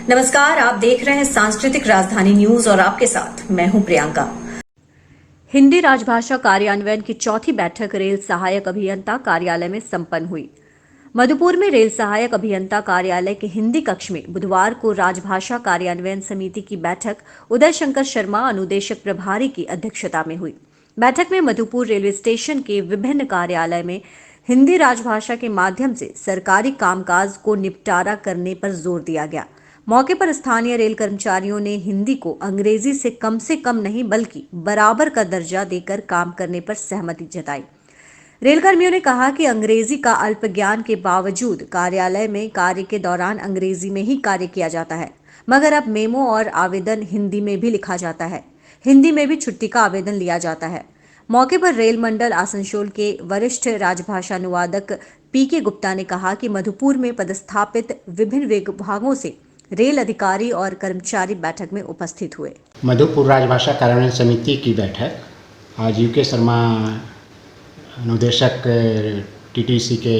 नमस्कार, आप देख रहे हैं सांस्कृतिक राजधानी न्यूज और आपके साथ मैं हूं प्रियंका। हिंदी राजभाषा कार्यान्वयन की चौथी बैठक रेल सहायक अभियंता कार्यालय में संपन्न हुई। मधुपुर में रेल सहायक अभियंता कार्यालय के हिंदी कक्ष में बुधवार को राजभाषा कार्यान्वयन समिति की बैठक उदय शंकर शर्मा अनुदेशक प्रभारी की अध्यक्षता में हुई। बैठक में मधुपुर रेलवे स्टेशन के विभिन्न कार्यालय में हिंदी राजभाषा के माध्यम से सरकारी कामकाज को निपटारा करने पर जोर दिया गया। मौके पर स्थानीय रेल कर्मचारियों ने हिंदी को अंग्रेजी से कम नहीं बल्कि बराबर का दर्जा देकर काम करने पर सहमति जताई। रेल कर्मियों ने कहा कि अंग्रेजी का अल्प ज्ञान के बावजूद कार्यालय में कार्य के दौरान अंग्रेजी में ही कार्य किया जाता है, मगर अब मेमो और आवेदन हिंदी में भी लिखा जाता है। हिंदी में भी छुट्टी का आवेदन लिया जाता है। मौके पर रेल मंडल आसनसोल के वरिष्ठ राजभाषा अनुवादक पीके गुप्ता ने कहा कि मधुपुर में पदस्थापित विभिन्न विभागों से रेल अधिकारी और कर्मचारी बैठक में उपस्थित हुए। मधुपुर राजभाषा कार्यान्वयन समिति की बैठक आज यूके शर्मा अनुदेशक टीटीसी के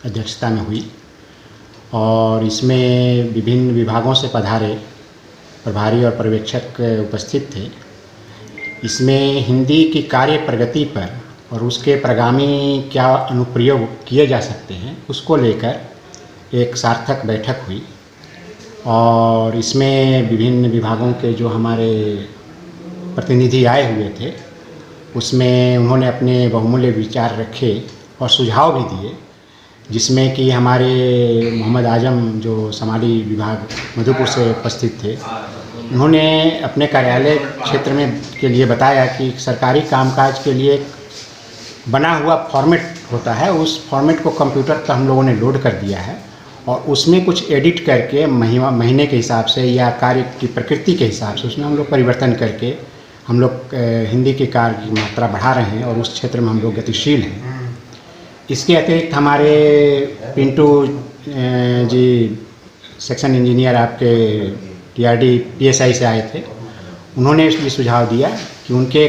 अध्यक्षता में हुई और इसमें विभिन्न विभागों से पधारे प्रभारी और पर्यवेक्षक उपस्थित थे। इसमें हिंदी की कार्य प्रगति पर और उसके प्रगामी क्या अनुप्रयोग किए जा सकते हैं उसको लेकर एक सार्थक बैठक हुई और इसमें विभिन्न विभागों के जो हमारे प्रतिनिधि आए हुए थे उसमें उन्होंने अपने बहुमूल्य विचार रखे और सुझाव भी दिए, जिसमें कि हमारे मोहम्मद आजम जो समाली विभाग मधुपुर से उपस्थित थे, उन्होंने अपने कार्यालय क्षेत्र में के लिए बताया कि सरकारी कामकाज के लिए बना हुआ फॉर्मेट होता है, उस फॉर्मेट को कंप्यूटर पर हम लोगों ने लोड कर दिया है और उसमें कुछ एडिट करके महीने के हिसाब से या कार्य की प्रकृति के हिसाब से उसमें हम लोग परिवर्तन करके हम लोग हिंदी के कार्य की मात्रा बढ़ा रहे हैं और उस क्षेत्र में हम लोग गतिशील हैं। इसके अतिरिक्त हमारे पिंटू जी सेक्शन इंजीनियर आपके टीआरडी पीएसआई से आए थे, उन्होंने इसलिए सुझाव दिया कि उनके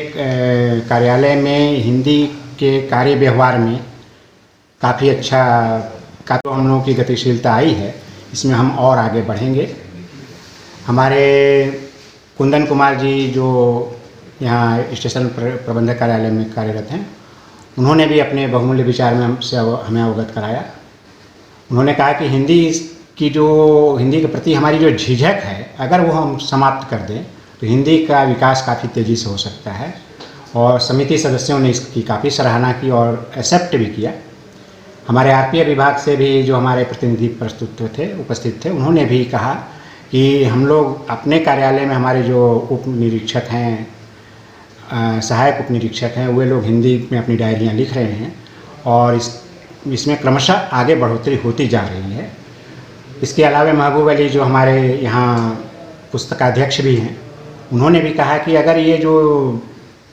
कार्यालय में हिंदी के कार्य व्यवहार में काफ़ी अच्छा हम लोगों की गतिशीलता आई है, इसमें हम और आगे बढ़ेंगे। हमारे कुंदन कुमार जी जो यहाँ स्टेशन प्रबंधक कार्यालय में कार्यरत हैं, उन्होंने भी अपने बहुमूल्य विचार में हमसे हमें अवगत कराया। उन्होंने कहा कि हिंदी के प्रति हमारी जो झिझक है, अगर वो हम समाप्त कर दें तो हिंदी का विकास काफ़ी तेज़ी से हो सकता है और समिति सदस्यों ने इसकी काफ़ी सराहना की और एक्सेप्ट भी किया। हमारे आरपीएफ विभाग से भी जो हमारे प्रतिनिधि उपस्थित थे, उन्होंने भी कहा कि हम लोग अपने कार्यालय में हमारे जो उप निरीक्षक हैं, सहायक उप निरीक्षक हैं, वे लोग हिंदी में अपनी डायरियाँ लिख रहे हैं और इसमें क्रमशः आगे बढ़ोतरी होती जा रही है। इसके अलावा महबूब अली जो हमारे यहाँ पुस्तकाध्यक्ष भी हैं, उन्होंने भी कहा कि अगर ये जो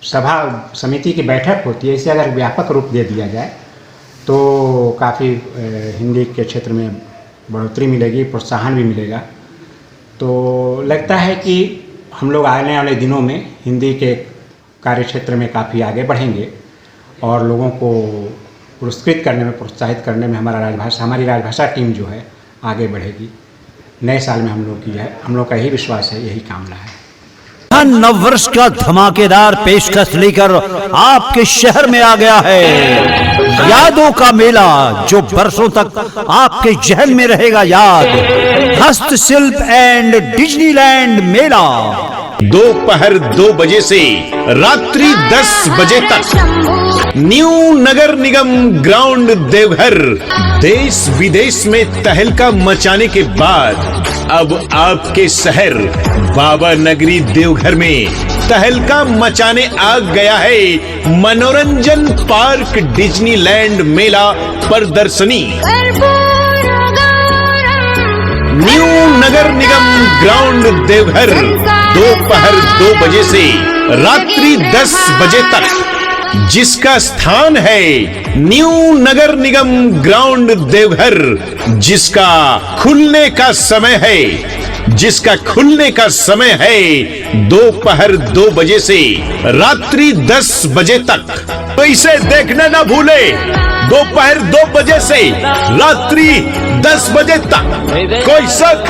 सभा समिति की बैठक होती है, इसे अगर व्यापक रूप दे दिया जाए तो काफ़ी हिंदी के क्षेत्र में बढ़ोतरी मिलेगी, प्रोत्साहन भी मिलेगा। तो लगता है कि हम लोग आने वाले दिनों में हिंदी के कार्य क्षेत्र में काफ़ी आगे बढ़ेंगे और लोगों को पुरस्कृत करने में, प्रोत्साहित करने में हमारी राजभाषा टीम जो है आगे बढ़ेगी। नए साल में हम लोग का यही विश्वास है, यही कामना है। नववर्ष का धमाकेदार पेशकश लेकर आपके शहर में आ गया है यादों का मेला, जो बरसों तक आपके जहन में रहेगा याद। हस्तशिल्प एंड डिज्नीलैंड मेला दोपहर 2 बजे से रात्रि 10 बजे तक न्यू नगर निगम ग्राउंड देवघर। देश विदेश में तहलका मचाने के बाद अब आपके शहर बाबा नगरी देवघर में तहलका मचाने आ गया है मनोरंजन पार्क डिज्नीलैंड मेला प्रदर्शनी। न्यू नगर निगम ग्राउंड देवघर दोपहर 2 बजे से रात्रि 10 बजे तक, जिसका स्थान है न्यू नगर निगम ग्राउंड देवघर, जिसका खुलने का समय है दोपहर 2 बजे से रात्रि 10 बजे तक। तो इसे देखना ना भूले, दोपहर 2 बजे से रात्रि 10 बजे तक। कोई शक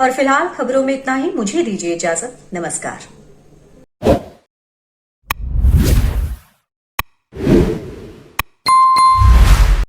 और फिलहाल खबरों में इतना ही। मुझे दीजिए इजाजत। नमस्कार।